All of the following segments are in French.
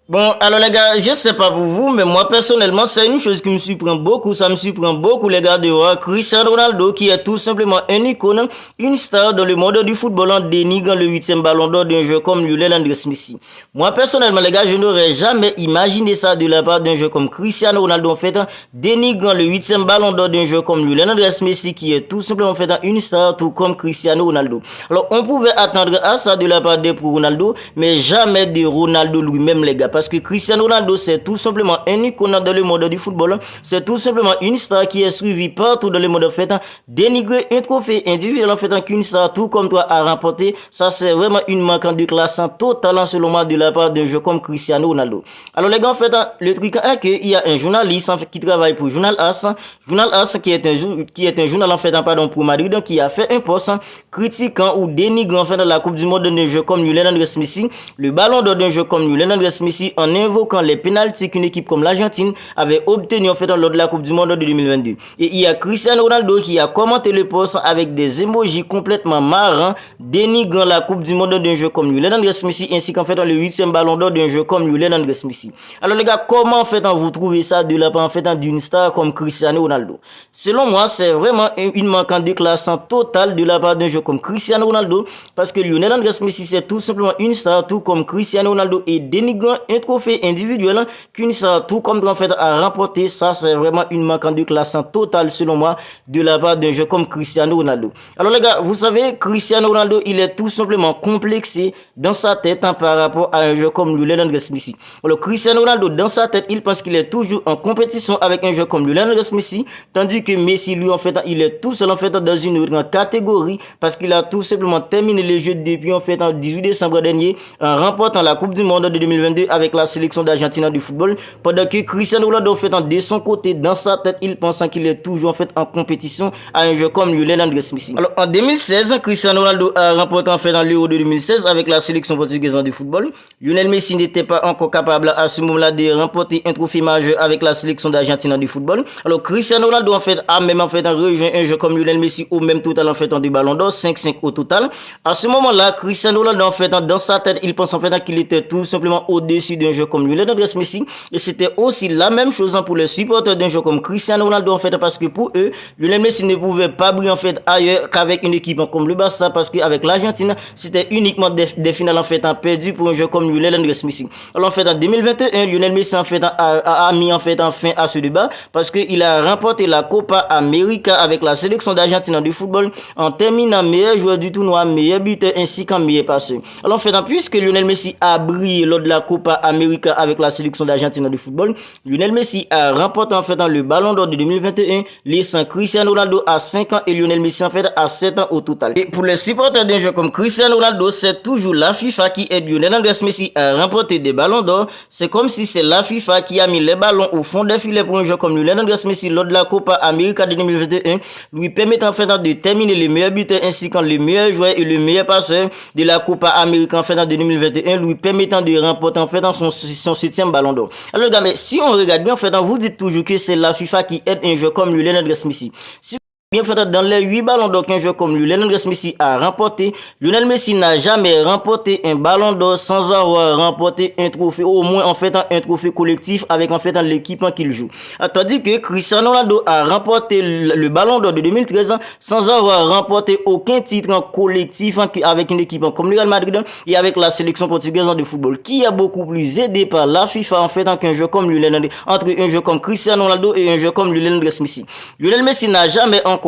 Bon, alors les gars, je sais pas pour vous, mais moi personnellement, c'est une chose qui me surprend beaucoup. Ça me surprend beaucoup, les gars, de voir Cristiano Ronaldo, qui est tout simplement un icône, une star dans le monde du football, en dénigrant le huitième ballon d'or d'un joueur comme Lionel Andrés Messi. Moi personnellement, les gars, je n'aurais jamais imaginé ça de la part d'un joueur comme Cristiano Ronaldo, en fait, dénigrant le huitième ballon d'or d'un joueur comme Lionel Andrés Messi, qui est tout simplement en fait une star, tout comme Cristiano Ronaldo. Alors, on pouvait attendre à ça de la part de Ronaldo, mais jamais de Ronaldo lui-même, les gars. Parce que Cristiano Ronaldo, c'est tout simplement un icône dans le monde du football. C'est tout simplement une star qui est suivie partout dans le monde en fait. Dénigrer un trophée individuel en fait qu'une star, tout comme toi, a remporté, ça c'est vraiment une manquante de classe totalement selon moi de la part d'un joueur comme Cristiano Ronaldo. Alors les gars, en fait, le truc est qu'il y a un journaliste en fait, qui travaille pour Journal As. Journal As qui est un journal en fait, pardon, pour Madrid, qui a fait un post critiquant ou dénigrant en fait la Coupe du Monde d'un jeu comme Lionel Andrés Messi, le ballon d'or d'un jeu comme Lionel Andrés Messi, en invoquant les pénaltys qu'une équipe comme l'Argentine avait obtenu en fait lors de la Coupe du Monde de 2022. Et il y a Cristiano Ronaldo qui a commenté le post avec des emojis complètement marrants dénigrant la Coupe du Monde d'un jeu comme Lionel Andrés Messi, ainsi qu'en fait le huitième ballon d'or d'un jeu comme Lionel Andrés Messi. Alors les gars, comment en fait vous trouvez ça de la part en fait d'une star comme Cristiano Ronaldo? Selon moi, c'est vraiment une manquante de classe totale de la part d'un jeu comme Cristiano Ronaldo, parce que Lionel Andrés Messi c'est tout simplement une star, tout comme Cristiano Ronaldo, et dénigrant un trophée individuel qu'une star, tout comme en fait a remporté, ça c'est vraiment une manquante de classe totale selon moi de la part d'un jeu comme Cristiano Ronaldo. Alors les gars, vous savez, Cristiano Ronaldo, il est tout simplement complexé dans sa tête par rapport à un jeu comme Lionel Andrés Messi. Alors Cristiano Ronaldo, dans sa tête, il pense qu'il est toujours en compétition avec un jeu comme Lionel Andrés Messi, tandis que Messi, lui, en fait, il est tout seul en fait dans une autre catégorie, parce qu'il a tout simplement terminé les jeux depuis en fait en 18 décembre dernier, en remportant la Coupe du Monde de 2022 avec la sélection d'Argentine du football, pendant que Cristiano Ronaldo, en fait, de son côté, dans sa tête, il pense qu'il est toujours en fait en compétition à un jeu comme Lionel Andrés Messi. Alors en 2016, Cristiano Ronaldo a remporté en fait dans l'Euro de 2016 avec la sélection portugaise du football. Lionel Messi n'était pas encore capable à ce moment-là de remporter un trophée majeur avec la sélection d'Argentine du football. Alors Cristiano Ronaldo en fait a même en fait rejoint un jeu comme Lionel Messi au même total en fait en 2 ballons d'or, 5-5 au total. À ce moment-là, Cristiano Ronaldo en fait dans sa tête, il pense en fait qu'il était tout simplement au-dessus d'un jeu comme Lionel Andrés Messi, et c'était aussi la même chose pour les supporters d'un jeu comme Cristiano Ronaldo en fait, parce que pour eux, Lionel Messi ne pouvait pas briller en fait ailleurs qu'avec une équipe comme le Barça, parce qu'avec l'Argentine, c'était uniquement des finales en fait perdues pour un jeu comme Lionel Andrés Messi. Alors en fait en 2021, Lionel Messi en fait a mis en fait fin à ce débat, parce qu'il a remporté la Copa América avec la sélection d'Argentine du football en terminant meilleur joueur du tournoi, meilleur buteur ainsi qu'en meilleur passeur. Alors en fait, puisque Lionel Messi a brillé lors de la Copa América avec la sélection d'Argentine du football, Lionel Messi a remporté en fait le ballon d'or de 2021, laissant Cristiano Ronaldo à 5 ans et Lionel Messi en fait à 7 ans au total. Et pour les supporters d'un jeu comme Cristiano Ronaldo, c'est toujours la FIFA qui aide Lionel Andrés Messi à remporter des ballons d'or. C'est comme si c'est la FIFA qui a mis les ballons au fond des filets pour un jeu comme Lionel Andrés Messi lors de la Copa América de 2021, lui permettant en fait de terminer le meilleur buteur ainsi que le meilleur joueur et le meilleur passeur de la Copa América en fait en 2021, lui permettant de remporter en fait son 7e ballon d'or. Alors gars, mais si on regarde bien en fait, vous dites toujours que c'est la FIFA qui aide un joueur comme Lionel Andrés Messi. Si bien fait, dans les 8 ballons d'or qu'un joueur comme Lionel Andrés Messi a remporté, Lionel Messi n'a jamais remporté un ballon d'or sans avoir remporté un trophée, au moins en fait un trophée collectif avec en fait l'équipe qu'il joue. Tandis que Cristiano Ronaldo a remporté le ballon d'or de 2013 sans avoir remporté aucun titre collectif avec une équipe comme le Real Madrid et avec la sélection portugaise de football, qui a beaucoup plus aidé par la FIFA en fait qu'un joueur comme Lionel, entre un joueur comme Cristiano Ronaldo et un joueur comme Lionel Andrés Messi. Lionel Messi n'a jamais remporté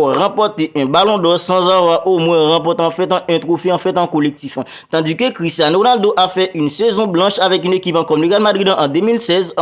un ballon d'or sans avoir au moins remporté en fait un trophée en fait en collectif. Tandis que Cristiano Ronaldo a fait une saison blanche avec une équipe comme le Real Madrid en 2013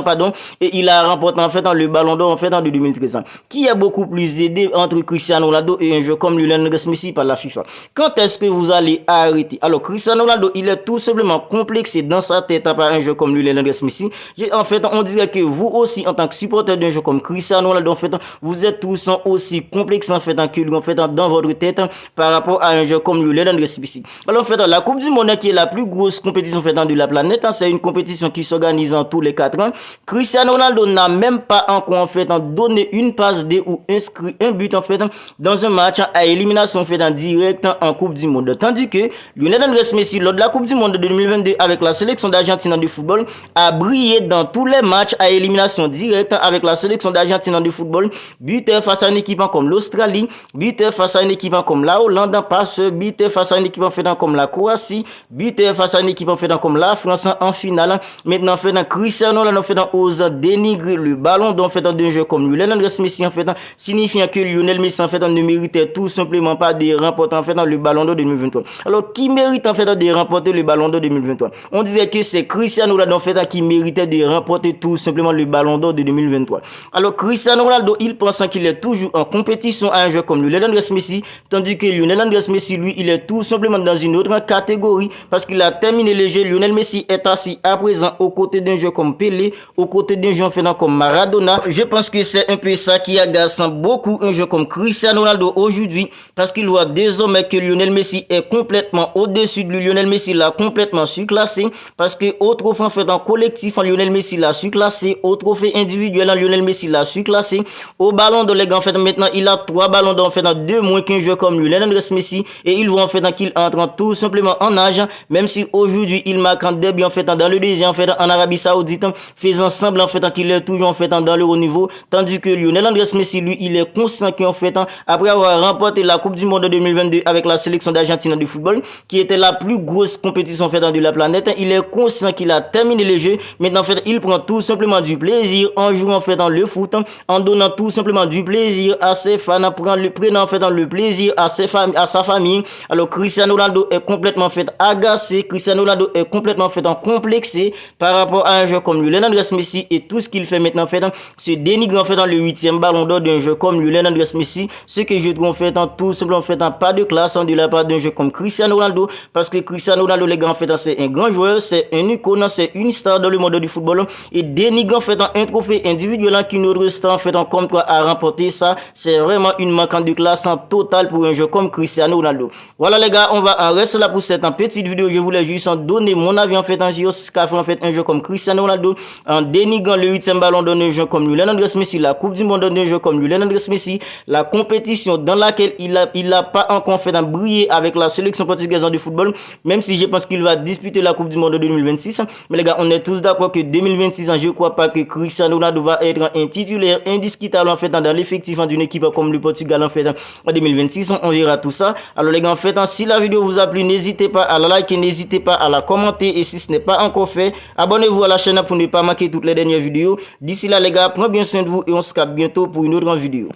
pardon, et il a remporté en fait le ballon d'or en fait en 2013. Qui a beaucoup plus aidé entre Cristiano Ronaldo et un joueur comme Lionel Andrés Messi par la FIFA? Quand est-ce que vous allez arrêter? Alors Cristiano Ronaldo, il est tout simplement complexé dans sa tête par un joueur comme Lionel Andrés Messi. En fait, on dirait que vous aussi en tant que supporter d'un joueur comme Cristiano Ronaldo, en fait, vous êtes tous aussi complexe en fait dans votre tête par rapport à un jeu comme Lionel Andrés Messi. Alors en fait, la Coupe du Monde qui est la plus grosse compétition en fait de la planète, c'est une compétition qui s'organise en tous les 4 ans. Cristiano Ronaldo n'a même pas encore en fait donné une passe D ou inscrit un but en fait dans un match à élimination en fait en direct en Coupe du Monde. Tandis que Lionel Andrés Messi lors de la Coupe du Monde de 2022 avec la sélection d'Argentine de football a brillé dans tous les matchs à élimination directe avec la sélection d'Argentine de football, buteur face à une équipe comme l'Australie, buteur face à une équipe comme la Hollande, passeur, buteur face à une équipe en fait comme la Croatie, buteur face à une équipe en fait comme la France en finale. Maintenant fait Cristiano Ronaldo fait ose dénigrer le ballon d'or en fait d'un jeu comme Lionel Andrés Messi en fait signifiant que Lionel Messi en fait ne méritait tout simplement pas de remporter en fait le ballon d'or 2023. Alors qui mérite en fait de remporter le ballon d'or 2023? On disait que c'est Cristiano Ronaldo en fait qui méritait de remporter tout simplement le ballon d'or de 2023. Alors Cristiano Ronaldo, il pense qu'il est toujours en compétition à un jeu comme Lionel Andrés Messi, tandis que Lionel Andrés Messi, lui, il est tout simplement dans une autre catégorie parce qu'il a terminé les jeux. Lionel Messi est assis à présent aux côtés d'un jeu comme Pelé, aux côtés d'un jeu comme Maradona. Je pense que c'est un peu ça qui agace beaucoup un jeu comme Cristiano Ronaldo aujourd'hui parce qu'il voit désormais que Lionel Messi est complètement au-dessus de lui. Lionel Messi l'a complètement surclassé parce que au trophée en fait en collectif, Lionel Messi l'a surclassé, au trophée individuel, Lionel Messi l'a surclassé, au ballon de les gars en fait maintenant il a 3 ballons d'or en fait dans 2 moins qu'un jeu comme Lionel Andrés Messi et il voit en fait qu'il entre tout simplement en âge, même si aujourd'hui il marque un début en fait dans le deuxième en fait en Arabie Saoudite, faisant semblant en fait qu'il est toujours en fait dans le haut niveau, tandis que Lionel Andrés Messi lui il est conscient qu'en fait après avoir remporté la Coupe du Monde 2022 avec la sélection d'Argentine de football qui était la plus grosse compétition en fait de la planète, il est conscient qu'il a terminé les jeux. Maintenant en fait il prend tout simplement du plaisir en jouant en fait dans le foot, en donnant tout simplement du plaisir à ses fans, prenant en fait dans le plaisir à sa famille. Alors Cristiano Ronaldo est complètement fait agacé, Cristiano Ronaldo est complètement fait complexé par rapport à un jeu comme Lionel Andrés Messi et tout ce qu'il fait maintenant fait se dénigre en fait dans le 8e ballon d'or d'un jeu comme Lionel Andrés Messi, ce que je trouve en fait tout simplement fait pas de classe de la part d'un jeu comme Cristiano Ronaldo, parce que Cristiano Ronaldo les gars en fait c'est un grand joueur, c'est un icône, c'est une star dans le monde du football et dénigre en fait un trophée individuel qu'une autre star en fait comme toi a remporté ça, c'est vraiment une manquante de classe en total pour un jeu comme Cristiano Ronaldo. Voilà les gars, on va en rester là pour cette petite vidéo. Je voulais juste en donner mon avis en fait sur ce qu'a fait en fait un jeu comme Cristiano Ronaldo en dénigrant le 8e ballon d'un jeu comme Lionel Andrés Messi, la Coupe du Monde d'un jeu comme Lionel Andrés Messi, la compétition dans laquelle il a pas encore fait briller avec la sélection portugaise de football, même si je pense qu'il va disputer la Coupe du Monde 2026. Mais les gars, on est tous d'accord que 2026, je crois pas que Cristiano Ronaldo va être un titulaire indiscutable en fait dans l'effectif d'une équipe comme le Portugal en fait en 2026. On verra tout ça. Alors les gars, en fait, si la vidéo vous a plu, n'hésitez pas à la liker, n'hésitez pas à la commenter et si ce n'est pas encore fait, abonnez-vous à la chaîne pour ne pas manquer toutes les dernières vidéos. D'ici là les gars, prenez bien soin de vous et on se capte bientôt pour une autre vidéo.